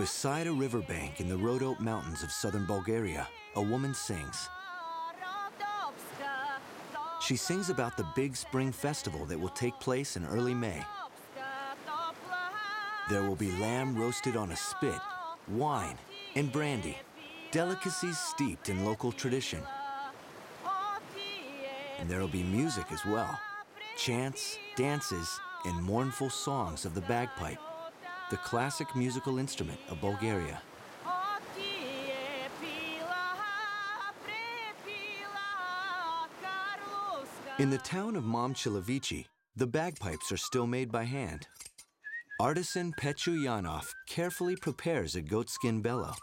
Beside a riverbank in the Rhodope Mountains of southern Bulgaria, a woman sings. She sings about the big spring festival that will take place in early May. There will be lamb roasted on a spit, wine, and brandy, delicacies steeped in local tradition. And there will be music as well, chants, dances, and mournful songs of the bagpipe, the classic musical instrument of Bulgaria. In the town of Momchilavici, the bagpipes are still made by hand. Artisan Petru Yanov carefully prepares a goatskin bellow.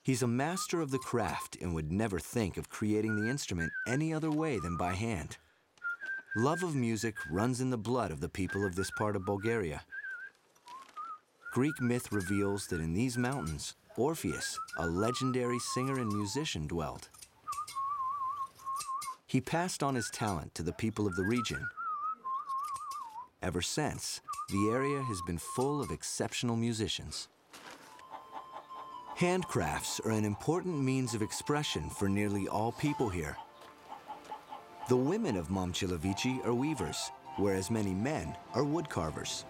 He's a master of the craft and would never think of creating the instrument any other way than by hand. Love of music runs in the blood of the people of this part of Bulgaria. Greek myth reveals that in these mountains, Orpheus, a legendary singer and musician, dwelled. He passed on his talent to the people of the region. Ever since, the area has been full of exceptional musicians. Handcrafts are an important means of expression for nearly all people here. The women of Momchilavici are weavers, whereas many men are woodcarvers.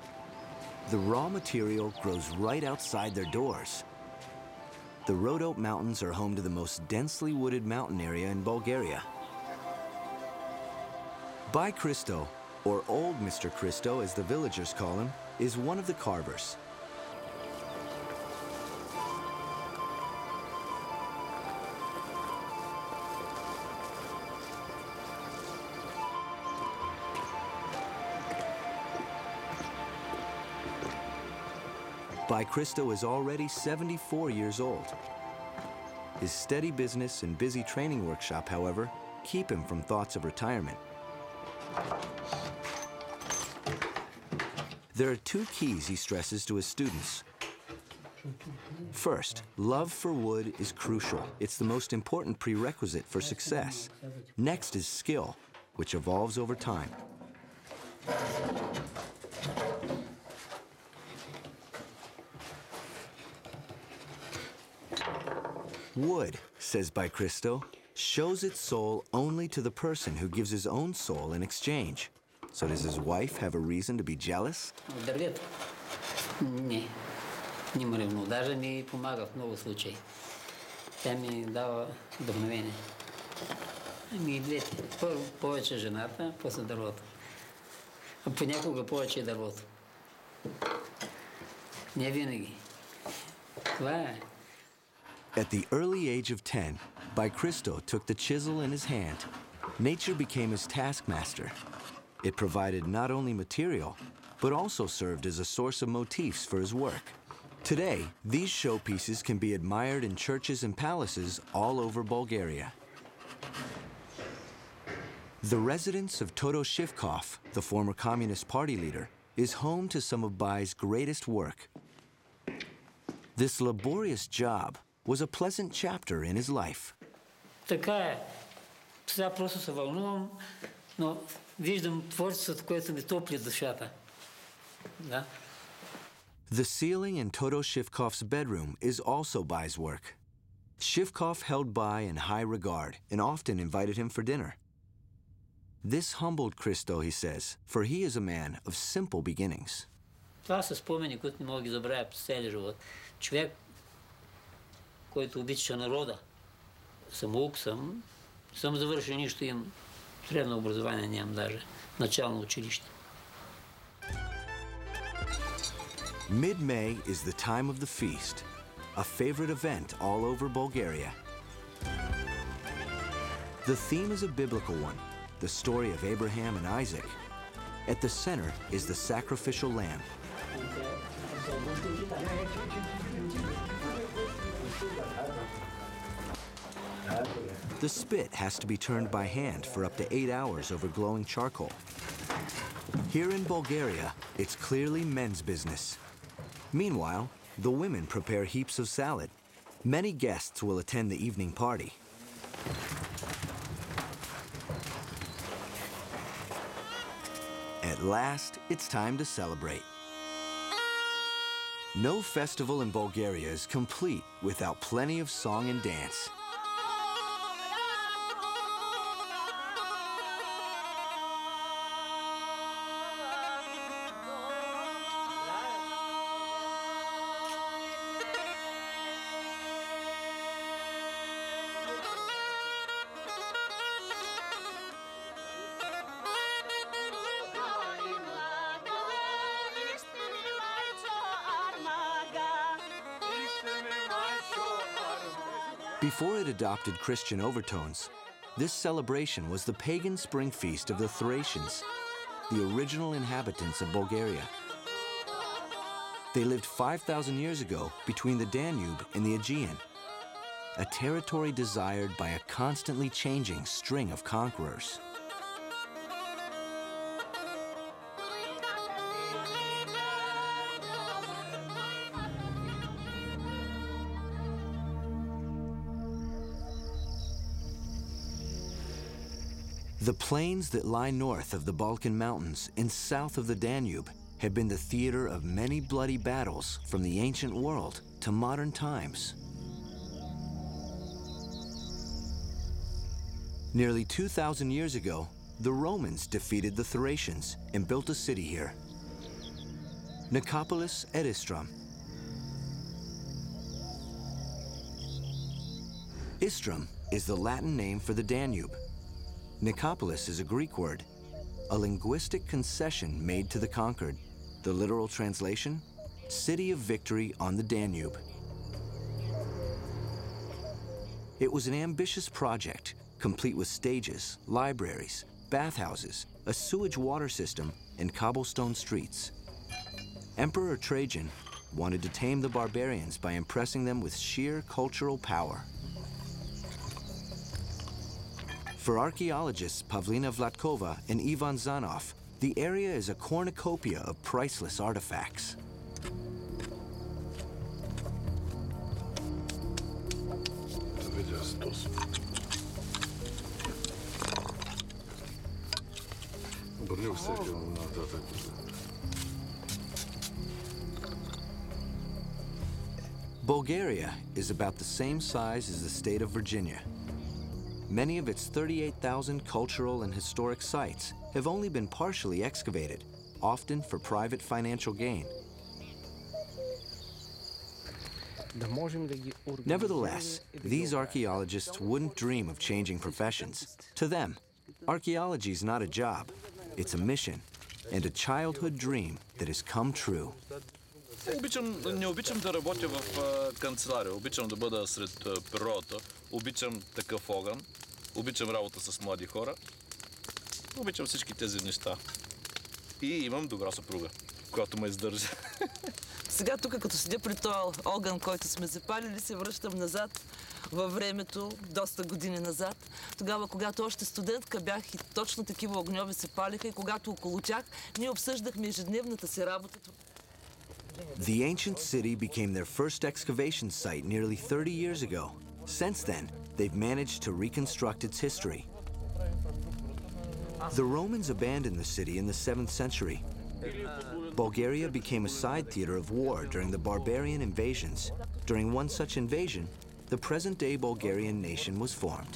The raw material grows right outside their doors. The Rhodope Mountains are home to the most densely wooded mountain area in Bulgaria. By Christo, or Old Mr. Christo as the villagers call him, is one of the carvers. By Christo is already 74 years old. His steady business and busy training workshop, however, keep him from thoughts of retirement. There are two keys he stresses to his students. First, love for wood is crucial. It's the most important prerequisite for success. Next is skill, which evolves over time. Wood, says By Christo, shows its soul only to the person who gives his own soul in exchange. So does his wife have a reason to be jealous? Не ме ревнува. Даже ми помага в много случаи. Тя ми дава вдъхновение. Ами и двете. Първо повече жената, после дървото. А понякога повече и дървото. Не винаги. Това е. At the early age of 10, By Christo took the chisel in his hand. Nature became his taskmaster. It provided not only material, but also served as a source of motifs for his work. Today, these showpieces can be admired in churches and palaces all over Bulgaria. The residence of Toto Shivkov, the former Communist Party leader, is home to some of Bai's greatest work. This laborious job was a pleasant chapter in his life. Така е. Сега просто се вълнувам, но виждам творчеството, което ми топли душата. Да. The ceiling in Toto Shivkov's bedroom is also Bai's work. Shivkov held Bai in high regard and often invited him for dinner. This humbled Christo, he says, for he is a man of simple beginnings. Това са спомени, които не мога да ги забравя през целия живот. Човек, който обича народа. Самоук съм завършил нищо, имам средно образование, нямам даже начално училище. Mid-May is the time of the feast, a favorite event all over Bulgaria. The theme is a biblical one, the story of Abraham and Isaac. At the center is the sacrificial lamb. The spit has to be turned by hand for up to 8 hours over glowing charcoal. Here in Bulgaria, it's clearly men's business. Meanwhile, the women prepare heaps of salad. Many guests will attend the evening party. At last, it's time to celebrate. No festival in Bulgaria is complete without plenty of song and dance. Before it adopted Christian overtones, this celebration was the pagan spring feast of the Thracians, the original inhabitants of Bulgaria. They lived 5,000 years ago between the Danube and the Aegean, a territory desired by a constantly changing string of conquerors. The plains that lie north of the Balkan Mountains and south of the Danube have been the theater of many bloody battles from the ancient world to modern times. Nearly 2,000 years ago, the Romans defeated the Thracians and built a city here, Nicopolis at Istrum. Istrum is the Latin name for the Danube. Nicopolis is a Greek word, a linguistic concession made to the conquered. The literal translation, City of Victory on the Danube. It was an ambitious project, complete with stages, libraries, bathhouses, a sewage water system, and cobblestone streets. Emperor Trajan wanted to tame the barbarians by impressing them with sheer cultural power. For archaeologists Pavlina Vlatkova and Ivan Zanov, the area is a cornucopia of priceless artifacts. Bulgaria is about the same size as the state of Virginia. Many of its 38,000 cultural and historic sites have only been partially excavated, often for private financial gain. Nevertheless, these archaeologists wouldn't dream of changing professions. To them, archaeology is not a job, it's a mission and a childhood dream that has come true. Не обичам да работя в канцелария, обичам да бъда сред природата, обичам такъв огън, обичам работа с млади хора, обичам всички тези неща. И имам добра съпруга, която ме издържа. Сега тук, като седя при този огън, който сме запалили, се връщам назад във времето, доста години назад. Тогава, когато още студентка бях и точно такива огньови се палиха и когато около тях, ние обсъждахме ежедневната си работа. The ancient city became their first excavation site nearly 30 years ago. Since then, they've managed to reconstruct its history. The Romans abandoned the city in the 7th century. Bulgaria became a side theater of war during the barbarian invasions. During one such invasion, the present-day Bulgarian nation was formed.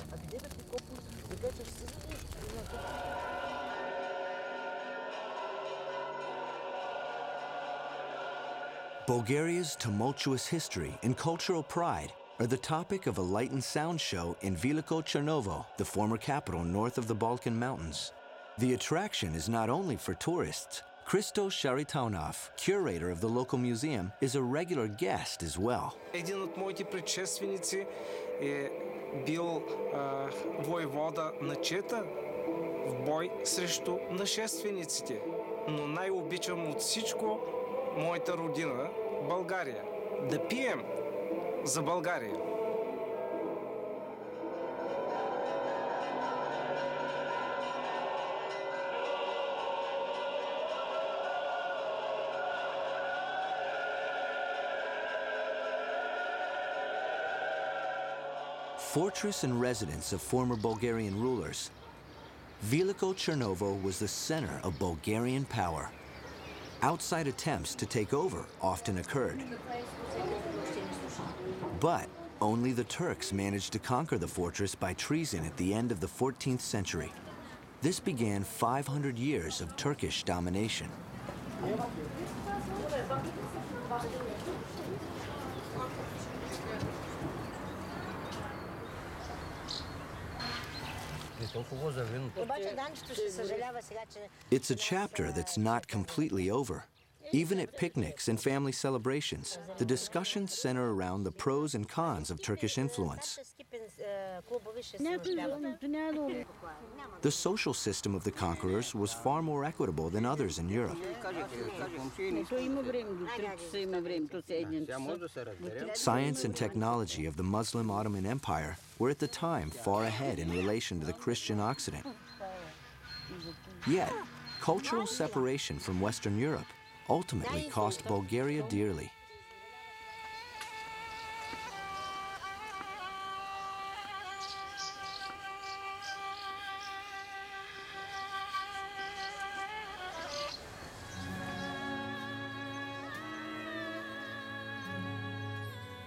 Bulgaria's tumultuous history and cultural pride are the topic of a light and sound show in Veliko Chernovo, the former capital north of the Balkan Mountains. The attraction is not only for tourists. Christos Sharitaunov, curator of the local museum, is a regular guest as well. Един от моите предшественици е бил войвода на Чета в бой срещу нашествениците. Но най-обичам от всичко моята родина, България. Да пием за България. Fortress and residence of former Bulgarian rulers, Veliko Chernovo was the center of Bulgarian power. Outside attempts to take over often occurred. But only the Turks managed to conquer the fortress by treason at the end of the 14th century. This began 500 years of Turkish domination. It's a chapter that's not completely over. Even at picnics and family celebrations, the discussions center around the pros and cons of Turkish influence. The social system of the conquerors was far more equitable than others in Europe. Science and technology of the Muslim Ottoman Empire were at the time far ahead in relation to the Christian Occident. Yet, cultural separation from Western Europe ultimately cost Bulgaria dearly.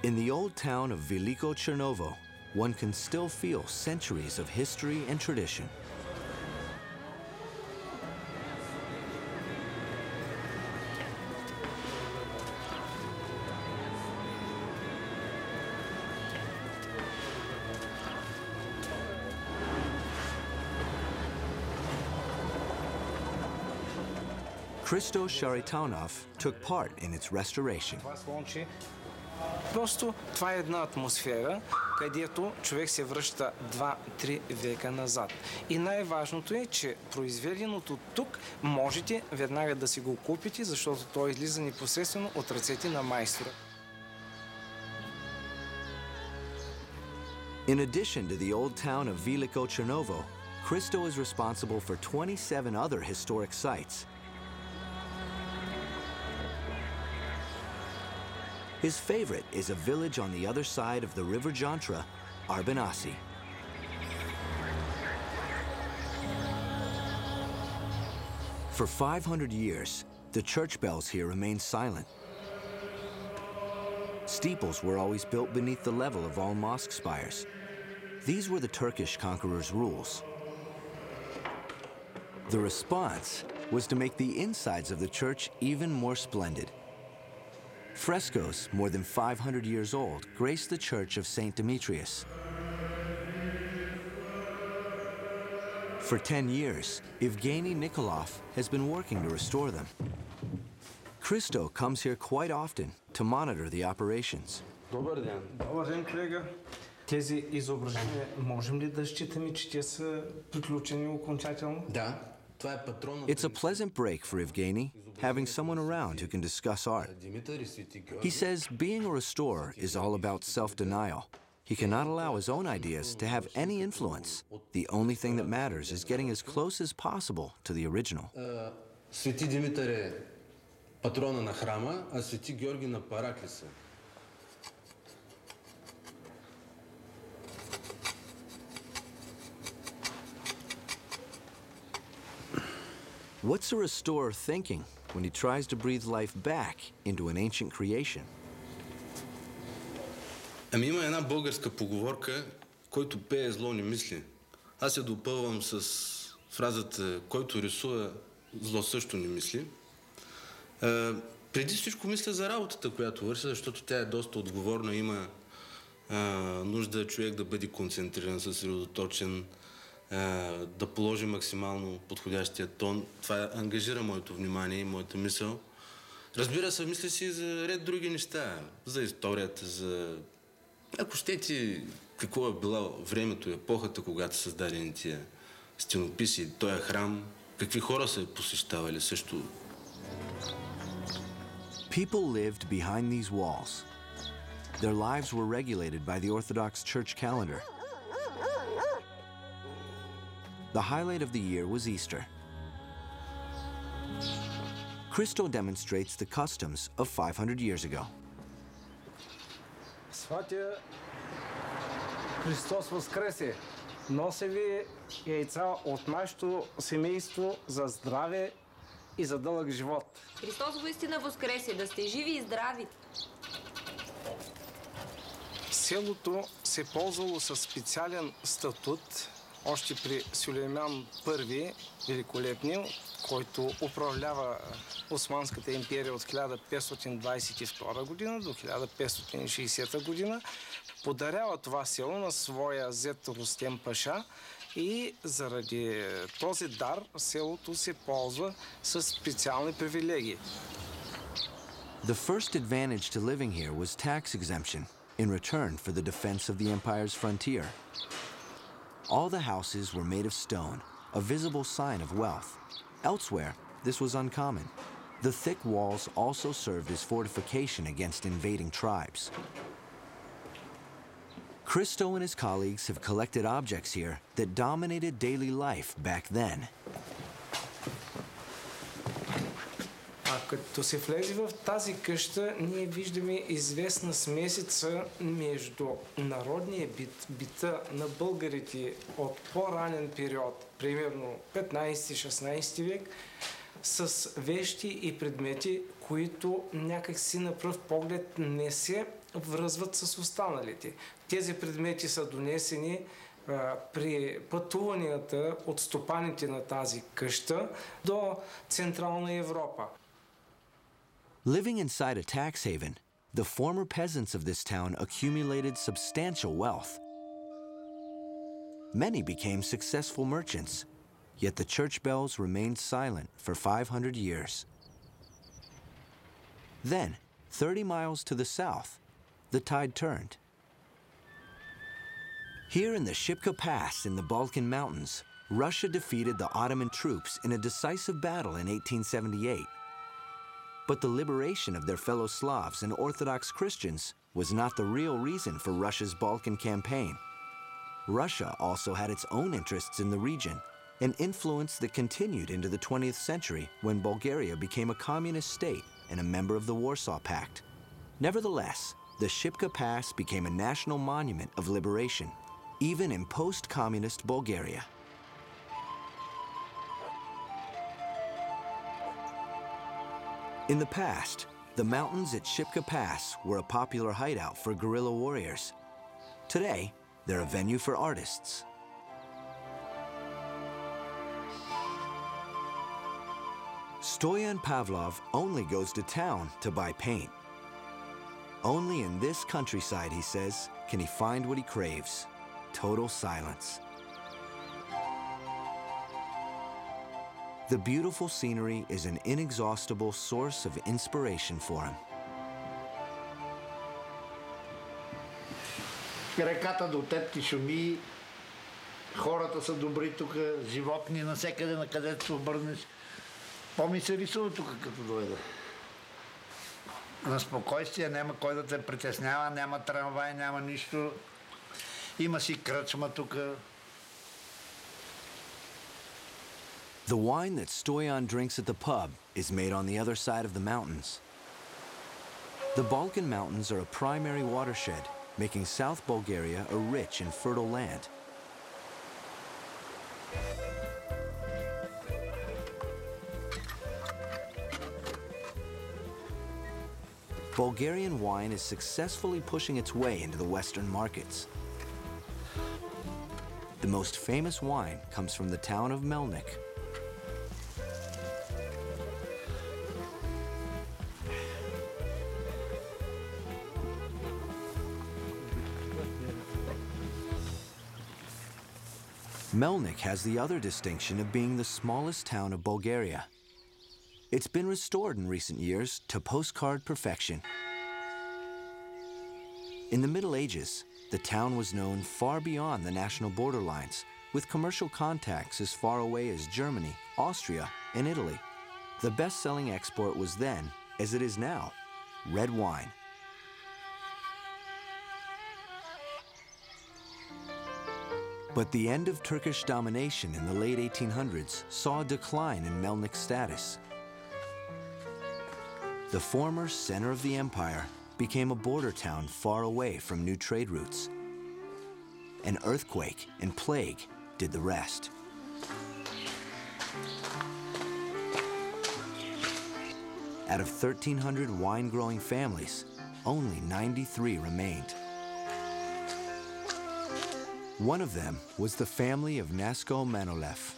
In the old town of Veliko Chernovo, one can still feel centuries of history and tradition. Christo Sharitanov took part in its restoration. Просто това е една атмосфера, където човек се връща 2-3 века назад. И най-важното е, че произведеното тук можете веднага да си го купите, защото то излиза непосредствено от ръцете на майстора. In addition to the old town of Veliko Chernovo, Christo is responsible for 27 other historic sites. His favorite is a village on the other side of the river Jantra, Arbanasi. For 500 years, the church bells here remained silent. Steeples were always built beneath the level of all mosque spires. These were the Turkish conquerors' rules. The response was to make the insides of the church even more splendid. Frescoes, more than 500 years old, grace the church of St. Demetrius. For 10 years, Evgeny Nikolov has been working to restore them. Christo comes here quite often to monitor the operations. Добър ден. Добър ден, колега. Тези изображения, можем ли да считаме, че те са приключени окончателно? Да. It's a pleasant break for Evgeny, having someone around who can discuss art. He says being a restorer is all about self-denial. He cannot allow his own ideas to have any influence. The only thing that matters is getting as close as possible to the original. Свети Димитър е патрона на храма, а Свети Георги на Параклиса. What's a restorer thinking when he tries to breathe life back into an ancient creation? Ами има една българска поговорка, който пее зло не мисли. Аз я допълвам с фразата, който рисува зло също не мисли. Преди всичко мисля за работата, която върша, защото тя е доста отговорна. Има нужда човек да бъде концентриран, съсредоточен, да положи максимално подходящия тон. Това ангажира моето внимание и моята мисъл. Разбира се, мисля си за ред други неща. За историята, за, ако щете, какво е било времето, епохата, когато са създадени тия стенописи, този храм, какви хора са посещавали също. People lived behind these walls. Their lives were regulated by the Orthodox Church calendar. The highlight of the year was Easter. Christo demonstrates the customs of 500 years ago. Сватя Христос възкресе! Нося ви яйца от нашето семейство за здраве и за дълъг живот. Христос воистина възкресе, да сте живи и здрави! Селото се ползвало със специален статут още при Сюлейман I, великолепния, който управлява Османската империя от 1522 година до 1560 година. Подарява това село на своя зет Рустем Паша и заради този дар селото се ползва с специални привилегии. The first advantage to living here was tax exemption in return for the defense of the empire's frontier. All the houses were made of stone, a visible sign of wealth. Elsewhere, this was uncommon. The thick walls also served as fortification against invading tribes. Christo and his colleagues have collected objects here that dominated daily life back then. Като се влезе в тази къща, ние виждаме известна смесица между народния бит, бита на българите от по-ранен период, примерно 15-16 век, с вещи и предмети, които някакси на пръв поглед не се връзват с останалите. Тези предмети са донесени при пътуванията от стопаните на тази къща до Централна Европа. Living inside a tax haven, the former peasants of this town accumulated substantial wealth. Many became successful merchants, yet the church bells remained silent for 500 years. Then, 30 miles to the south, the tide turned. Here in the Shipka Pass in the Balkan Mountains, Russia defeated the Ottoman troops in a decisive battle in 1878. But the liberation of their fellow Slavs and Orthodox Christians was not the real reason for Russia's Balkan campaign. Russia also had its own interests in the region, an influence that continued into the 20th century when Bulgaria became a communist state and a member of the Warsaw Pact. Nevertheless, the Shipka Pass became a national monument of liberation, even in post-communist Bulgaria. In the past, the mountains at Shipka Pass were a popular hideout for guerrilla warriors. Today, they're a venue for artists. Stoyan Pavlov only goes to town to buy paint. Only in this countryside, he says, can he find what he craves: total silence. The beautiful scenery is an inexhaustible source of inspiration for him. Реката до теб ти шуми, хората са добри тук, животни навсекъде, на където се обърнеш. По-ми се рисува тук, като дойда. На спокойствие, няма кой да те притеснява, няма трамвай, няма нищо. Има си кръчма тук. The wine that Stoyan drinks at the pub is made on the other side of the mountains. The Balkan Mountains are a primary watershed, making South Bulgaria a rich and fertile land. Bulgarian wine is successfully pushing its way into the Western markets. The most famous wine comes from the town of Melnik. Melnik has the other distinction of being the smallest town of Bulgaria. It's been restored in recent years to postcard perfection. In the Middle Ages, the town was known far beyond the national borderlines, with commercial contacts as far away as Germany, Austria, and Italy. The best-selling export was then, as it is now, red wine. But the end of Turkish domination in the late 1800s saw a decline in Melnik's status. The former center of the empire became a border town far away from new trade routes. An earthquake and plague did the rest. Out of 1,300 wine-growing families, only 93 remained. One of them was the family of Nasko Manolev.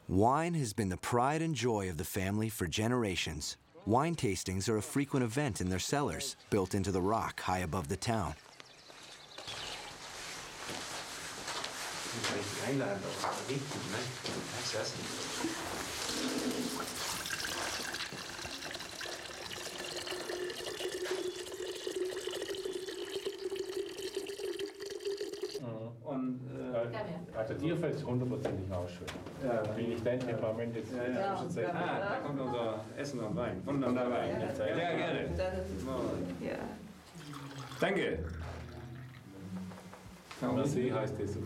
Wine has been the pride and joy of the family for generations. Wine tastings are a frequent event in their cellars, built into the rock high above the town. Also dir fällt es hundertprozentig raus schön. Wie nicht dein Temperament jetzt in der Zwischenzeit. Da kommt unser Essen und Wein. Wunderbar. Ja, gerne. Ja. Danke. Merci heißt es.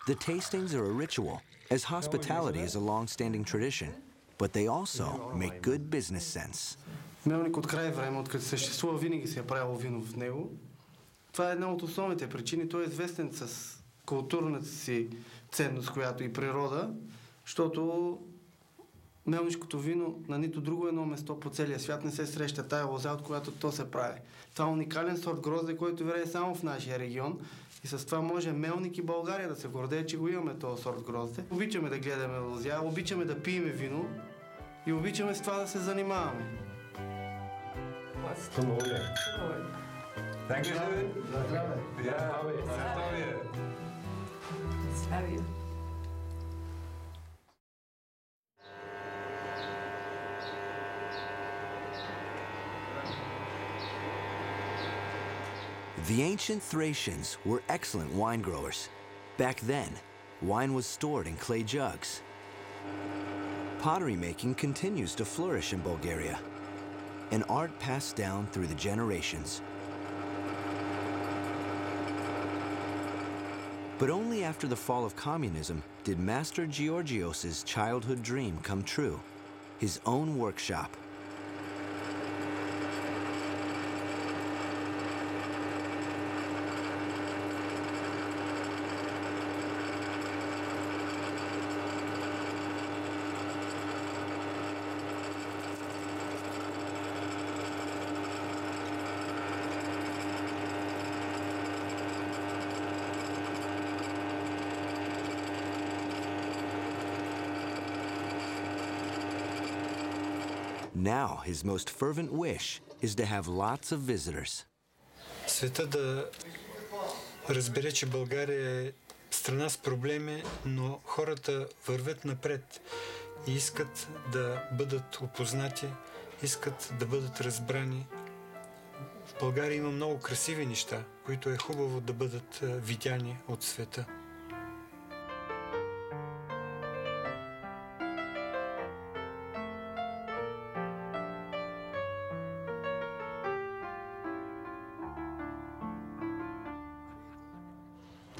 The tastings are a ritual, as hospitality is a long-standing tradition, but they also make good business sense. Мелник от край време, откъде съществува, винаги се е правило вино в него. Това е една от основните причини. Той е известен с културната си ценност, която и природа, защото мелнишкото вино на нито друго едно место по целия свят не се среща тая лоза, от която то се прави. Това е уникален сорт грозде, който вирее само в нашия регион и с това може Мелник и България да се гордее, че го имаме този сорт грозде. Обичаме да гледаме лозя, обичаме да пиеме вино и обичаме с това да се занимаваме. Dankeschön. Ja, Здравия. The ancient Thracians were excellent wine growers. Back then, wine was stored in clay jugs. Pottery making continues to flourish in Bulgaria, an art passed down through the generations. But only after the fall of communism did Master Georgios's childhood dream come true, his own workshop. Now, his most fervent wish is to have lots of visitors. Света да разбере, че България е страна с проблеми, но хората вървят напред и искат да бъдат опознати, искат да бъдат разбрани. В България има много красиви неща, които е хубаво да бъдат видяни от света.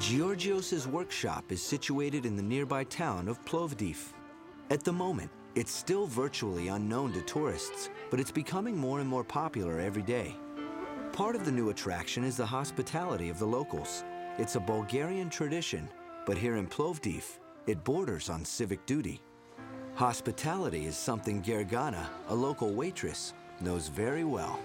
Georgios's workshop is situated in the nearby town of Plovdiv. At the moment, it's still virtually unknown to tourists, but it's becoming more and more popular every day. Part of the new attraction is the hospitality of the locals. It's a Bulgarian tradition, but here in Plovdiv, it borders on civic duty. Hospitality is something Gergana, a local waitress, knows very well.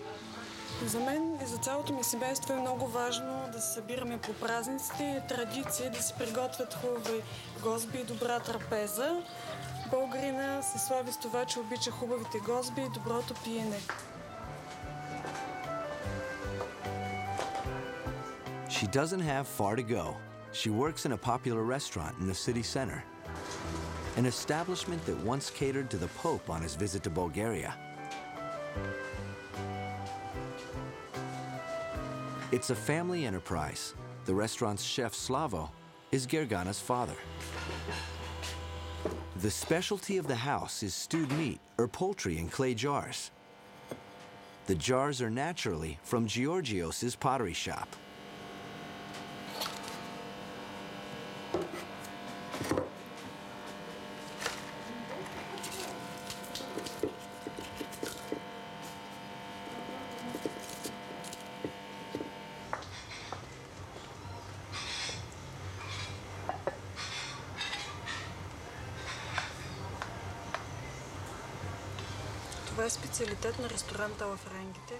За мен и за цялото ми семейство е много важно да се събираме по празниците, традиции, да се приготвят хубави гозби и добра трапеза. Българина се слави с това, че обича хубавите гозби и доброто пиене. She doesn't have far to go. She works in a popular restaurant in the city center. an establishment that once catered to the Pope on his visit to Bulgaria. It's a family enterprise. The restaurant's chef, Slavo, is Gergana's father. The specialty of the house is stewed meat or poultry in clay jars. The jars are naturally from Georgios's pottery shop. Това е специалитет на ресторанта в Рангите.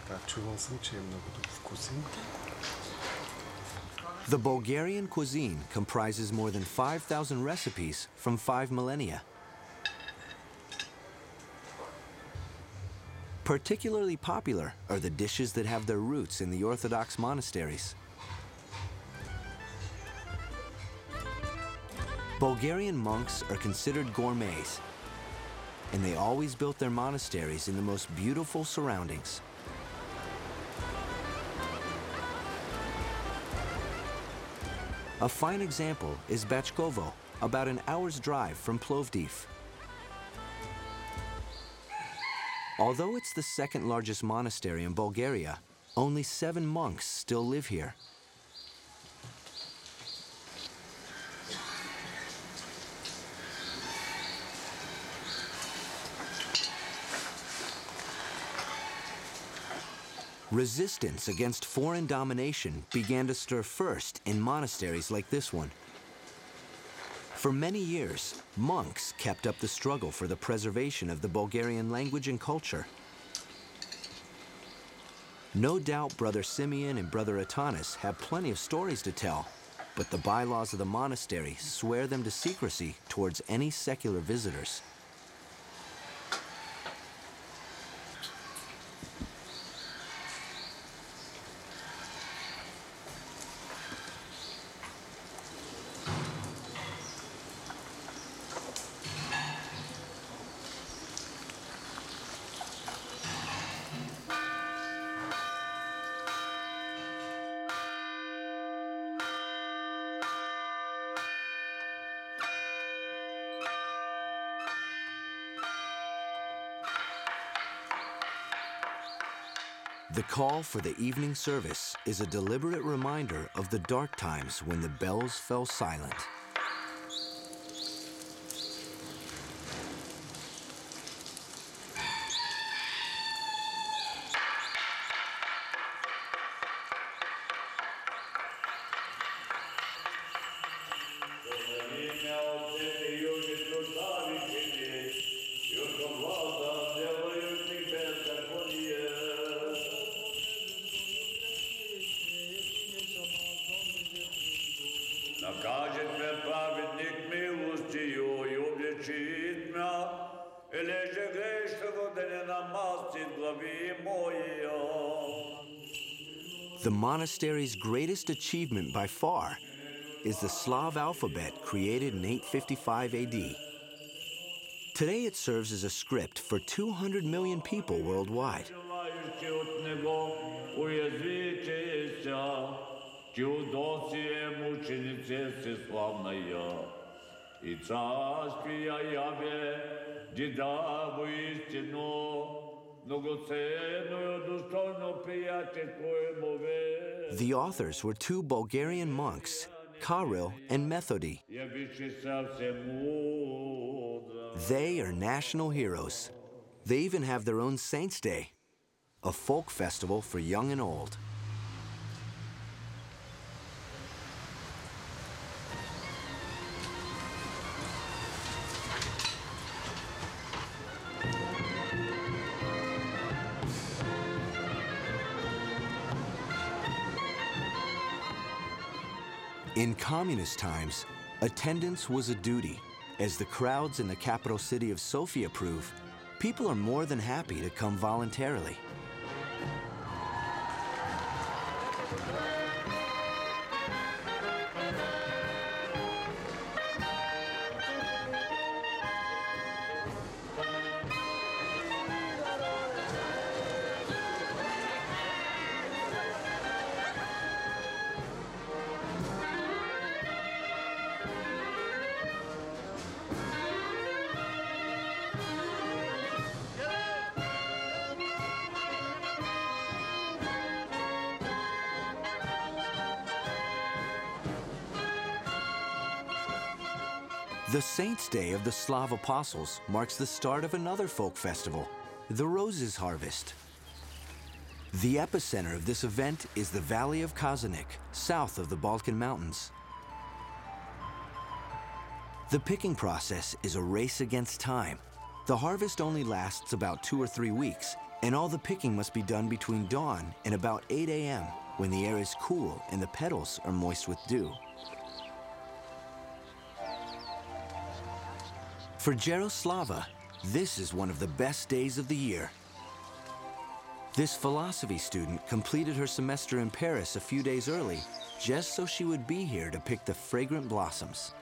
Да, чувал съм, че е много вкусен. The Bulgarian cuisine comprises more than 5,000 recipes from 5 millennia. Particularly popular are the dishes that have their roots in the Orthodox monasteries. Bulgarian monks are considered gourmets, and they always built their monasteries in the most beautiful surroundings. A fine example is Bachkovo, about an hour's drive from Plovdiv. Although it's the second largest monastery in Bulgaria, only 7 monks still live here. Resistance against foreign domination began to stir first in monasteries like this one. For many years, monks kept up the struggle for the preservation of the Bulgarian language and culture. No doubt Brother Simeon and Brother Atanas have plenty of stories to tell, but the bylaws of the monastery swear them to secrecy towards any secular visitors. The call for the evening service is a deliberate reminder of the dark times when the bells fell silent. The monastery's greatest achievement by far is the Slav alphabet created in 855 AD. Today it serves as a script for 200 million people worldwide. The authors were 2 Bulgarian monks, Kirill and Methody. They are national heroes. They even have their own Saints' Day, a folk festival for young and old. In communist times, attendance was a duty. As the crowds in the capital city of Sofia prove, people are more than happy to come voluntarily. The Saints' Day of the Slav Apostles marks the start of another folk festival, the Roses Harvest. The epicenter of this event is the Valley of Kazanik, south of the Balkan Mountains. The picking process is a race against time. The harvest only lasts about 2 or 3 weeks, and all the picking must be done between dawn and about 8 a.m., when the air is cool and the petals are moist with dew. For Jaroslava, this is one of the best days of the year. This philosophy student completed her semester in Paris a few days early, just so she would be here to pick the fragrant blossoms.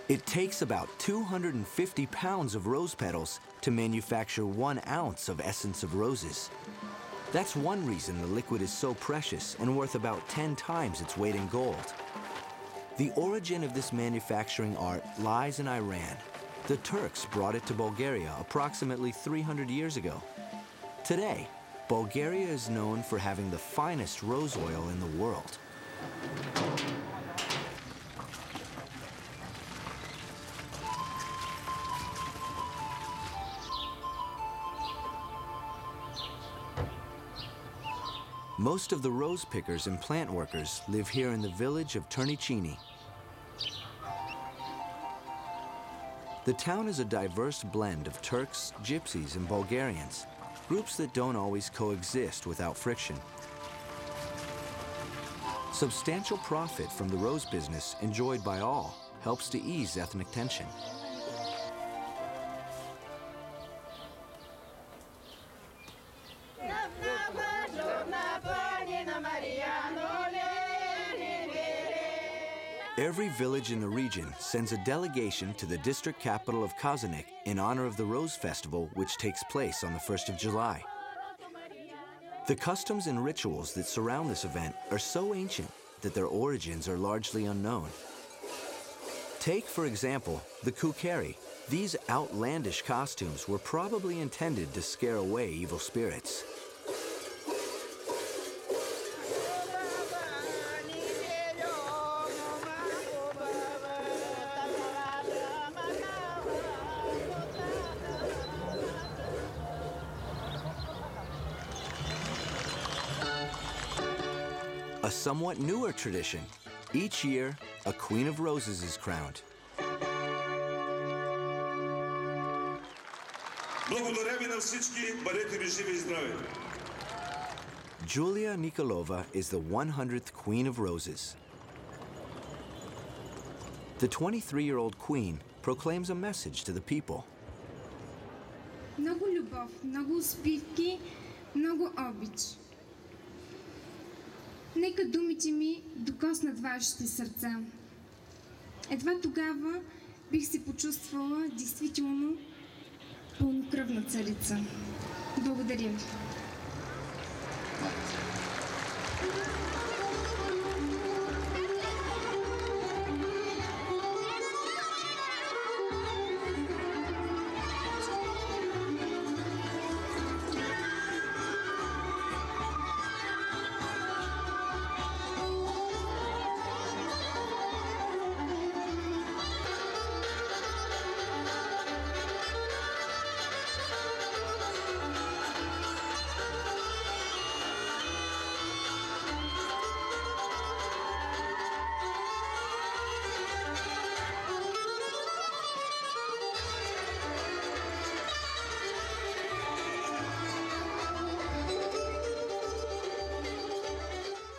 It takes about 250 pounds of rose petals to manufacture 1 ounce of essence of roses. That's one reason the liquid is so precious and worth about 10 times its weight in gold. The origin of this manufacturing art lies in Iran. The Turks brought it to Bulgaria approximately 300 years ago. Today, Bulgaria is known for having the finest rose oil in the world. Most of the rose pickers and plant workers live here in the village of Turnichini. The town is a diverse blend of Turks, Gypsies, and Bulgarians, groups that don't always coexist without friction. Substantial profit from the rose business enjoyed by all helps to ease ethnic tension. Every village in the region sends a delegation to the district capital of Kazanik in honor of the Rose Festival, which takes place on the 1st of July. The customs and rituals that surround this event are so ancient that their origins are largely unknown. Take, for example, the kukeri. These outlandish costumes were probably intended to scare away evil spirits. A somewhat newer tradition. Each year, a Queen of Roses is crowned. Julia Nikolova is the 100th Queen of Roses. The 23-year-old queen proclaims a message to the people. Много любов, много успивки, много обич. Нека думите ми докоснат вашите сърца. Едва тогава бих се почувствала действително пълнокръвна царица. Благодаря ви.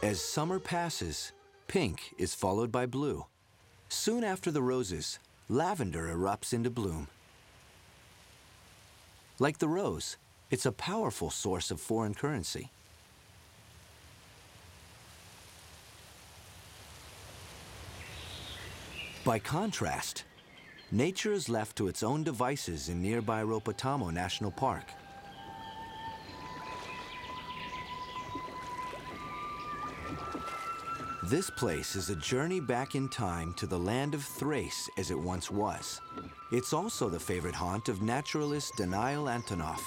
As summer passes, pink is followed by blue. Soon after the roses, lavender erupts into bloom. Like the rose, it's a powerful source of foreign currency. By contrast, Nature is left to its own devices in nearby Ropotamo National Park. This place is a journey back in time to the land of Thrace as it once was. It's also the favorite haunt of naturalist Daniil Antonov.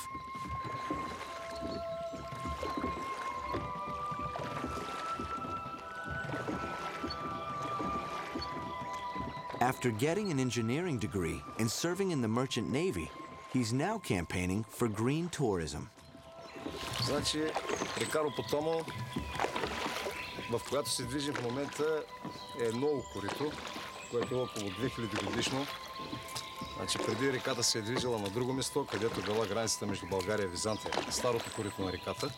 After getting an engineering degree and serving in the Merchant Navy, he's now campaigning for green tourism. Значи, река Ропотомо, в която се движим в момента, е ново корито, което е около 2000 годишно. Значи, преди реката се е движила на друго место, където била границата между България и Византия, старото корито на реката.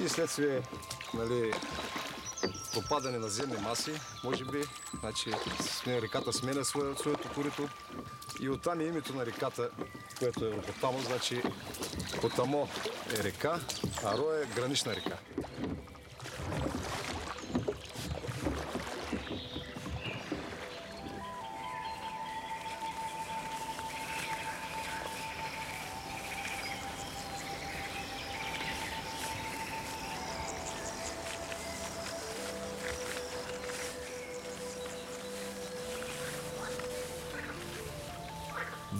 И следствие, нали, попадане на земни маси, може би, значи, реката сменя своето корито. И оттам е името на реката, което е Ропотамо, значи Потамо е река, а Ро е гранична река.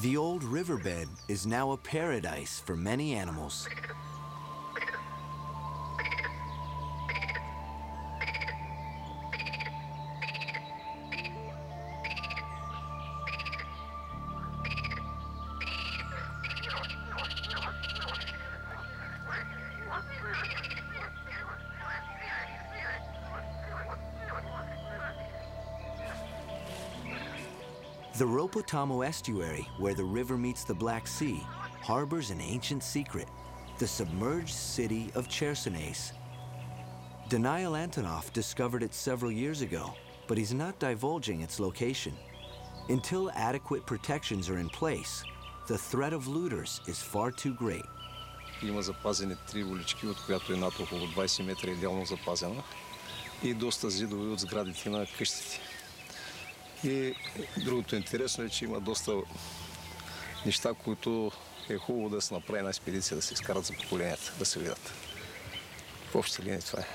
The old riverbed is now a paradise for many animals. The Ropotamo estuary, where the river meets the Black Sea, harbors an ancient secret, the submerged city of Chersones. Daniil Antonov discovered it several years ago, but he's not divulging its location. Until adequate protections are in place, the threat of looters is far too great. Има запазени 3 улички, от която едната около 20 метра идеално запазена и доста зидове от сградите на къщите. И другото интересно е, че има доста неща, които е хубаво да се направи една експедиция, да се изкарат за поколенията, да се видят. В общи линии това е.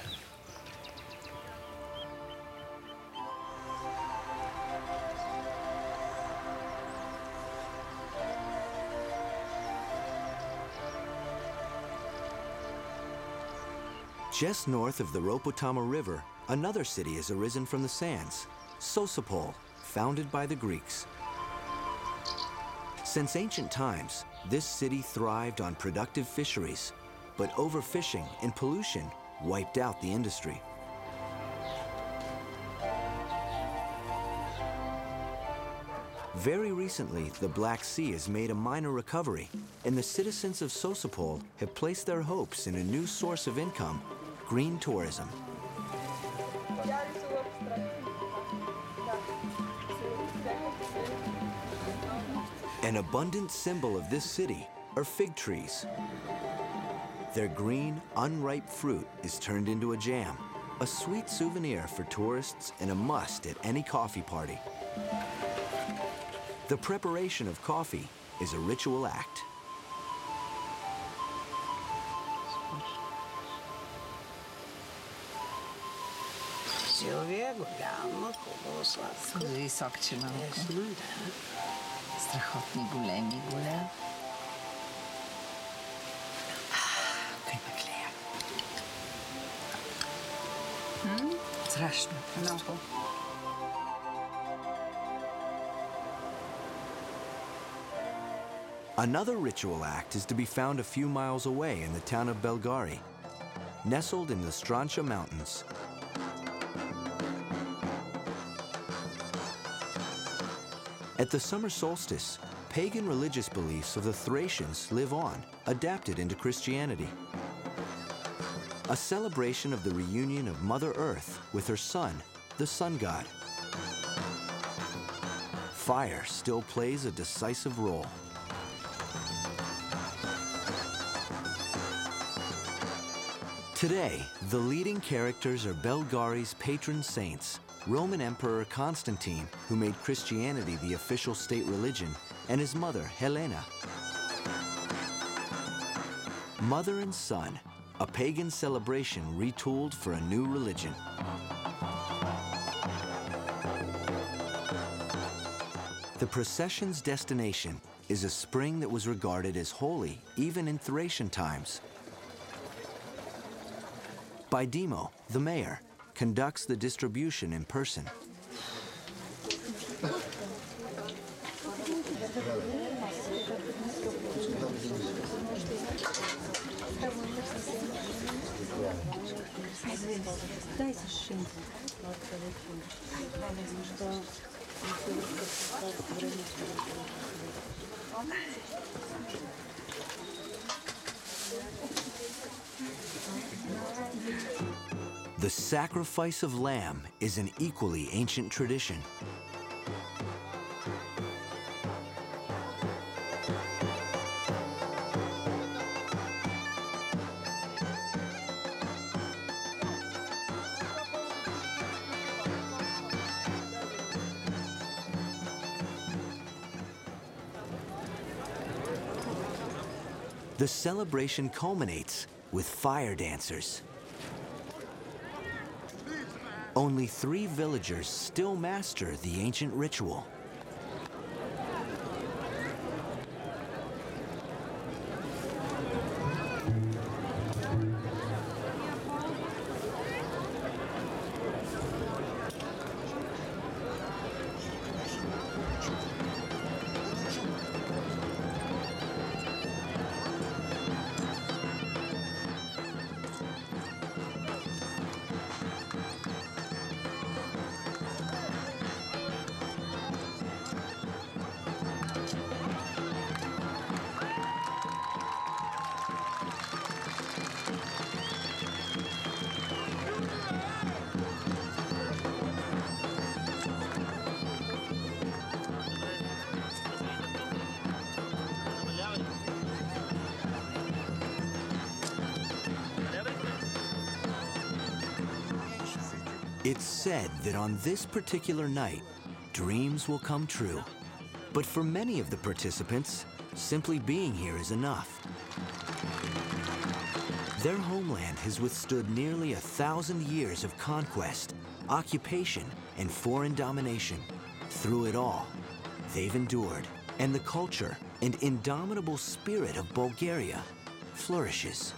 Just north of the Ropotamo River, another city has arisen from the sands, Sosopol, founded by the Greeks. Since ancient times, this city thrived on productive fisheries, but overfishing and pollution wiped out the industry. Very recently, the Black Sea has made a minor recovery, and the citizens of Sosopol have placed their hopes in a new source of income, green tourism. An abundant symbol of this city are fig trees. Their green, unripe fruit is turned into a jam, a sweet souvenir for tourists and a must at any coffee party. The preparation of coffee is a ritual act. Силвия, голяма, хубаво, сладко. Високче малко. Страхотни, големи. Кой ме гледа? Страшно. Много. Another ritual act is to be found a few miles away in the town of Bulgaria, nestled in the Strancha Mountains. At the summer solstice, pagan religious beliefs of the Thracians live on, adapted into Christianity. A celebration of the reunion of Mother Earth with her son, the sun god. Fire still plays a decisive role. Today, the leading characters are Bulgaria's patron saints, Roman Emperor Constantine, who made Christianity the official state religion, and his mother, Helena. Mother and son, a pagan celebration retooled for a new religion. The procession's destination is a spring that was regarded as holy even in Thracian times. Baidimo, the mayor, conducts the distribution in person. The sacrifice of lamb is an equally ancient tradition. The celebration culminates with fire dancers. Only 3 villagers still master the ancient ritual. It's said that on this particular night, dreams will come true. But for many of the participants, simply being here is enough. Their homeland has withstood nearly 1,000 years of conquest, occupation, and foreign domination. Through it all, they've endured, and the culture and indomitable spirit of Bulgaria flourishes.